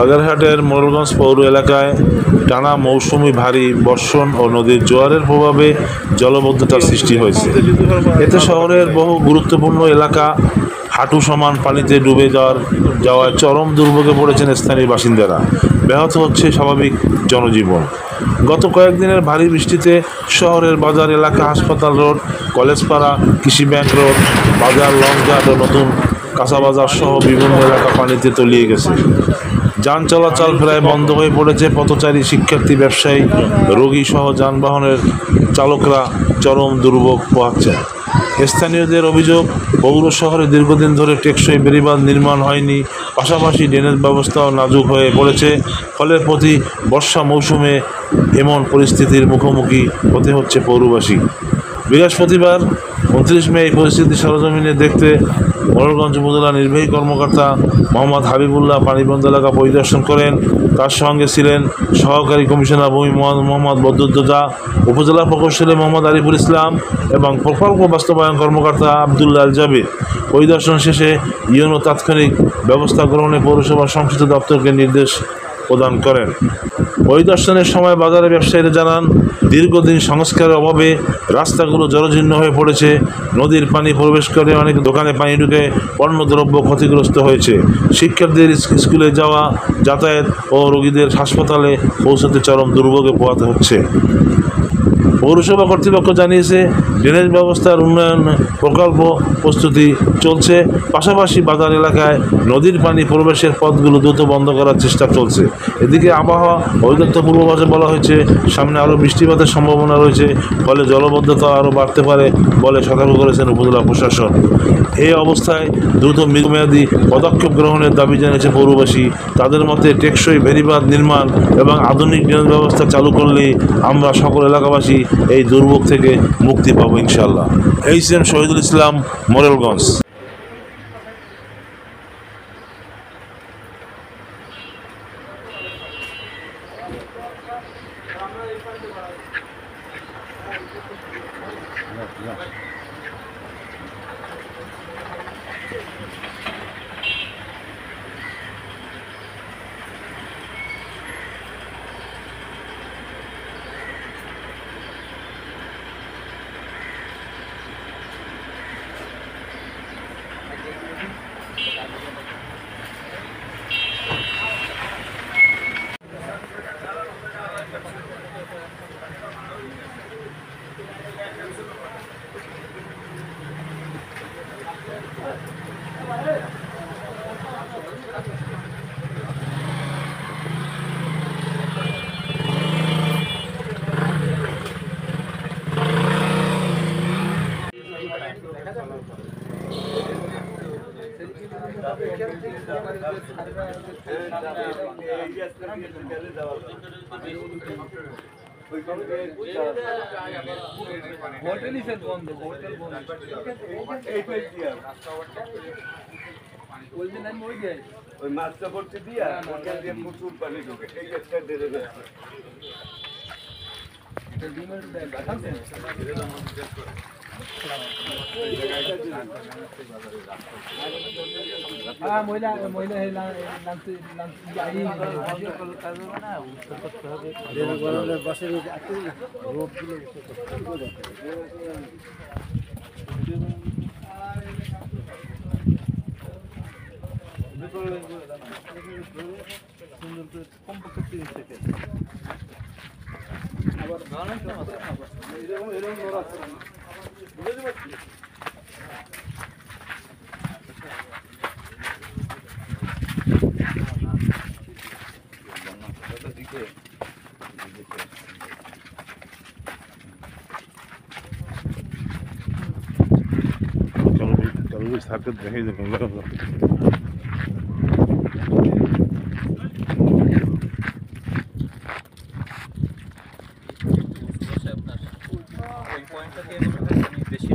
বাগেরহাটের মোড়লগঞ্জ পৌর এলাকায় টানা মৌসুমি ভারী বর্ষণ ও নদীর জোয়ারের প্রভাবে জলাবদ্ধতার সৃষ্টি হয়েছে। এতে শহরের বহু গুরুত্বপূর্ণ এলাকা হাঁটু সমান পানিতে ডুবে যাওয়ায় চরম দুর্ভোগে পড়েছেন স্থানীয় বাসিন্দারা। ব্যাহত হচ্ছে স্বাভাবিক জনজীবন। গত কয়েকদিনের ভারী বৃষ্টিতে শহরের বাজার এলাকা, হাসপাতাল রোড, কলেজপাড়া, কৃষি ব্যাংক রোড, বাজার, লঞ্চঘাট ও নতুন কাঁচাবাজার সহ বিভিন্ন এলাকা পানিতে তলিয়ে গেছে। যান চলাচল প্রায় বন্ধ হয়ে পড়েছে। পথচারী, শিক্ষার্থী, ব্যবসায়ী, রোগী সহ যানবাহনের চালকরা চরম দুর্ভোগ পোহাচ্ছেন। স্থানীয়দের অভিযোগ, পৌর শহরে দীর্ঘদিন ধরে টেকসই বেড়িবাঁধ নির্মাণ হয়নি, পাশাপাশি ড্রেনেজ ব্যবস্থাও নাজুক হয়ে পড়েছে। ফলে প্রতি বর্ষা মৌসুমে এমন পরিস্থিতির মুখোমুখি হতে হচ্ছে পৌরবাসী। বৃহস্পতিবার 29 মে এই পরিস্থিতি সরজমিনে দেখতে মোড়লগঞ্জ উপজেলা নির্বাহী কর্মকর্তা মোহাম্মদ হাবিবুল্লাহ পানিবন্ধ এলাকা পরিদর্শন করেন। তার সঙ্গে ছিলেন সহকারী কমিশনার ভূমি মোহাম্মদ বদরুদ্দোজা, উপজেলা প্রকৌশলী মোহাম্মদ আরিফুল ইসলাম এবং প্রকল্প বাস্তবায়ন কর্মকর্তা আবদুল্লাহ আল জাবির। পরিদর্শন শেষে ইউনো তাৎক্ষণিক ব্যবস্থা গ্রহণে পৌরসভার সংশ্লিষ্ট দপ্তরকে নির্দেশ প্রদান করেন। পরিদর্শনের সময় বাজারে ব্যবসায়ীরা জানান, দীর্ঘদিন সংস্কারের অভাবে রাস্তাগুলো জরাজীর্ণ হয়ে পড়েছে। নদীর পানি প্রবেশ করে অনেক দোকানে পানি ঢুকে পণ্যদ্রব্য ক্ষতিগ্রস্ত হয়েছে। শিক্ষার্থীদের স্কুলে যাওয়া, যাতায়াত ও রোগীদের হাসপাতালে পৌঁছাতে চরম দুর্ভোগে পোহাতে হচ্ছে। পৌরসভা কর্তৃপক্ষ জানিয়েছে, ড্রেনেজ ব্যবস্থার উন্নয়ন প্রকল্প প্রস্তুতি চলছে। পাশাপাশি বাজার এলাকায় নদীর পানি প্রবেশের পথগুলো দ্রুত বন্ধ করার চেষ্টা চলছে। এদিকে আবহাওয়া অধিদপ্তর পূর্বাভাসে বলা হয়েছে, সামনে আরও বৃষ্টিপাতের সম্ভাবনা রয়েছে, ফলে জলাবদ্ধতা আরও বাড়তে পারে বলে সতর্ক করেছেন উপজেলা প্রশাসন। এই অবস্থায় দ্রুত দীর্ঘমেয়াদী পদক্ষেপ গ্রহণের দাবি জানিয়েছে পৌরবাসী। তাদের মতে টেকসই বেড়িবাঁধ নির্মাণ এবং আধুনিক ড্রেনেজ ব্যবস্থা চালু করলেই আমরা সকল এলাকাবাসী এই দুর্ভোগ থেকে মুক্তি পাবো ইনশাআল্লাহ। এইচএম শহীদুল ইসলাম, মোড়লগঞ্জ। ওই মাছটা করতে দিয়া ওখান দিয়ে প্রচুর পানি ঢোকে। এই একটা দেড়ে কমপক্ষে 30 সেকেন্ড আবার এরকম বুঝতে পারছি। चलो साथ देखे পয়েন্টটাকে বেশি